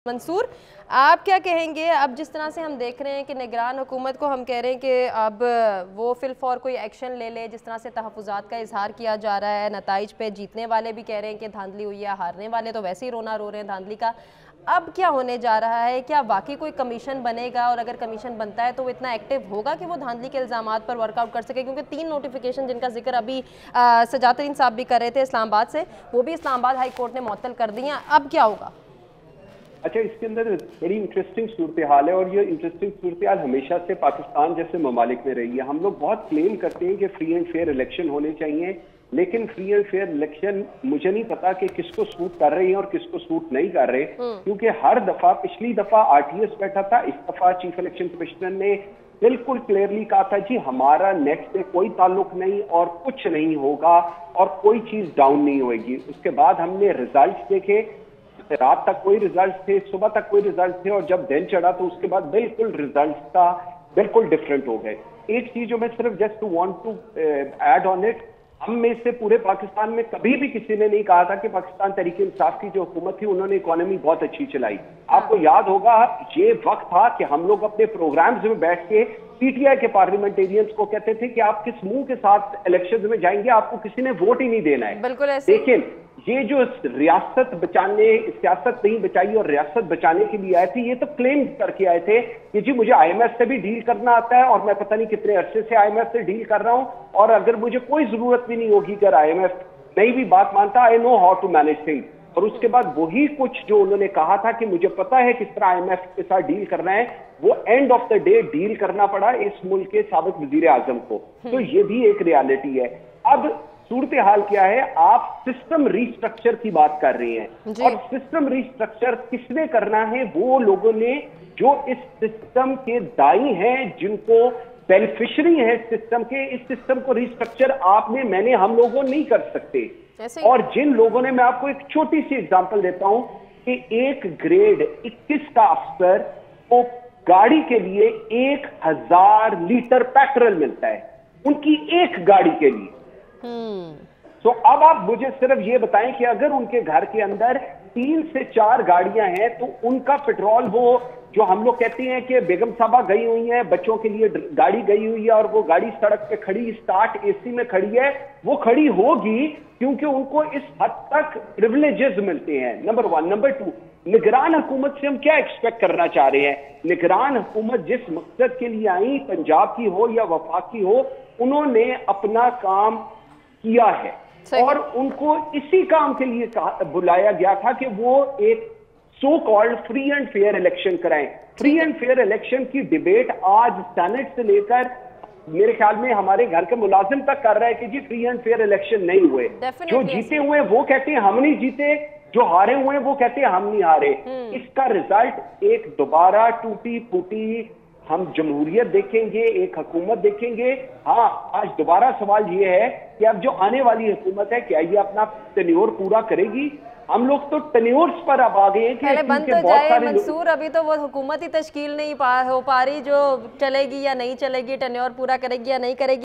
मंसूर, आप क्या कहेंगे? अब जिस तरह से हम देख रहे हैं कि निगरान हुकूमत को हम कह रहे हैं कि अब वो फिल फॉर कोई एक्शन ले ले, जिस तरह से तहफ़्फ़ुज़ात का इजहार किया जा रहा है, नताइज पे जीतने वाले भी कह रहे हैं कि धांधली हुई है, हारने वाले तो वैसे ही रोना रो रहे हैं धांधली का। अब क्या होने जा रहा है? क्या वाकई कोई कमीशन बनेगा? और अगर कमीशन बनता है तो वो इतना एक्टिव होगा कि वो धांधली के इल्ज़ामात पर वर्कआउट कर सके? क्योंकि 3 नोटिफिकेशन जिनका जिक्र अभी सजातुद्दीन साहब भी कर रहे थे इस्लामाबाद से, वो भी इस्लामाबाद हाई कोर्ट ने मुअत्तल कर दी हैं। अब क्या होगा? अच्छा, इसके अंदर बड़ी इंटरेस्टिंग सूरत हाल है और ये इंटरेस्टिंग सूरत हाल हमेशा से पाकिस्तान जैसे ममालिक में रही है। हम लोग बहुत क्लेम करते हैं कि फ्री एंड फेयर इलेक्शन होने चाहिए, लेकिन फ्री एंड फेयर इलेक्शन मुझे नहीं पता कि किसको सूट कर रहे हैं और किसको सूट नहीं कर रहे, क्योंकि हर दफा, पिछली दफा आरटीएस बैठा था, इस दफा चीफ इलेक्शन कमिश्नर ने बिल्कुल क्लियरली कहा था जी हमारा नेट से कोई ताल्लुक नहीं और कुछ नहीं होगा और कोई चीज डाउन नहीं होगी। उसके बाद हमने रिजल्ट देखे, रात तक कोई रिजल्ट थे, सुबह तक कोई रिजल्ट थे, और जब दिन चढ़ा तो उसके बाद बिल्कुल रिजल्ट का बिल्कुल डिफरेंट हो गए। एक चीज जो मैं सिर्फ just want to add on it, हम में से पूरे पाकिस्तान में कभी भी किसी ने नहीं कहा था कि पाकिस्तान तहरीक इंसाफ की जो हुकूमत थी उन्होंने इकोनॉमी बहुत अच्छी चलाई। आपको याद होगा ये वक्त था कि हम लोग अपने प्रोग्राम्स में बैठ के पीटीआई के पार्लियामेंटेरियंस को कहते थे कि आप किस मुंह के साथ इलेक्शन में जाएंगे, आपको किसी ने वोट ही नहीं देना है। बिल्कुल ऐसे। लेकिन ये जो रियासत बचाने, सियासत नहीं बचाई और रियासत बचाने के लिए आए थे, ये तो क्लेम करके आए थे कि जी मुझे आईएमएफ से भी डील करना आता है और मैं पता नहीं कितने अरसे से आईएमएफ से डील कर रहा हूं, और अगर मुझे कोई जरूरत भी नहीं होगी, अगर आईएमएफ नहीं भी बात मानता, I know how to manage things. और उसके बाद वही कुछ जो उन्होंने कहा था कि मुझे पता है किस तरह आईएमएफ के साथ डील करना है, वो end of the day deal करना पड़ा इस मुल्क के साबिक वजीर आजम को। तो ये भी एक रियलिटी है। अब सूरत हाल क्या है, आप सिस्टम रिस्ट्रक्चर की बात कर रहे हैं, और सिस्टम रिस्ट्रक्चर किसने करना है? वो लोगों ने जो इस सिस्टम के दाई हैं, जिनको बेनिफिशियरी है सिस्टम के। इस सिस्टम को रिस्ट्रक्चर आपने, मैंने, हम लोगों नहीं कर सकते। और जिन लोगों ने, मैं आपको एक छोटी सी एग्जांपल देता हूं कि एक ग्रेड 21 का अफसर को गाड़ी के लिए 1000 लीटर पेट्रोल मिलता है, उनकी एक गाड़ी के लिए। तो अब आप मुझे सिर्फ ये बताएं कि अगर उनके घर के अंदर 3 से 4 गाड़ियां हैं तो उनका पेट्रोल, वो जो हम लोग कहते हैं कि बेगम साहबा गई हुई हैं, बच्चों के लिए गाड़ी गई हुई है और वो गाड़ी सड़क पे खड़ी, स्टार्ट एसी में खड़ी है, वो खड़ी होगी क्योंकि उनको इस हद तक प्रिविलेजेस मिलते हैं, नंबर 1। नंबर 2, निगरान हुकूमत से हम क्या एक्सपेक्ट करना चाह रहे हैं? निगरान हुकूमत जिस मकसद के लिए आई, पंजाब की हो या वफाक की हो, उन्होंने अपना काम किया है और उनको इसी काम के लिए बुलाया गया था कि वो एक so called free and fair election कराएं। फ्री एंड फेयर इलेक्शन की डिबेट आज सेनेट से लेकर मेरे ख्याल में हमारे घर के मुलाजिम तक कर रहा है कि जी फ्री एंड फेयर इलेक्शन नहीं हुए। जो जीते हुए वो कहते हैं हम नहीं जीते, जो हारे हुए वो कहते हैं हम नहीं हारे। इसका रिजल्ट एक दोबारा टूटी फूटी हम जमहूरियत देखेंगे, एक हुकूमत देखेंगे। हाँ, आज दोबारा सवाल ये है कि अब जो आने वाली हुकूमत है, क्या ये अपना टेन्योर पूरा करेगी? हम लोग तो टेन्योर्स पर अब आ गए हैं कि पहले बंद तो जाए मंसूर, अभी तो वो हुकूमत ही तश्कील नहीं हो पा रही जो चलेगी या नहीं चलेगी, टेन्योर पूरा करेगी या नहीं करेगी।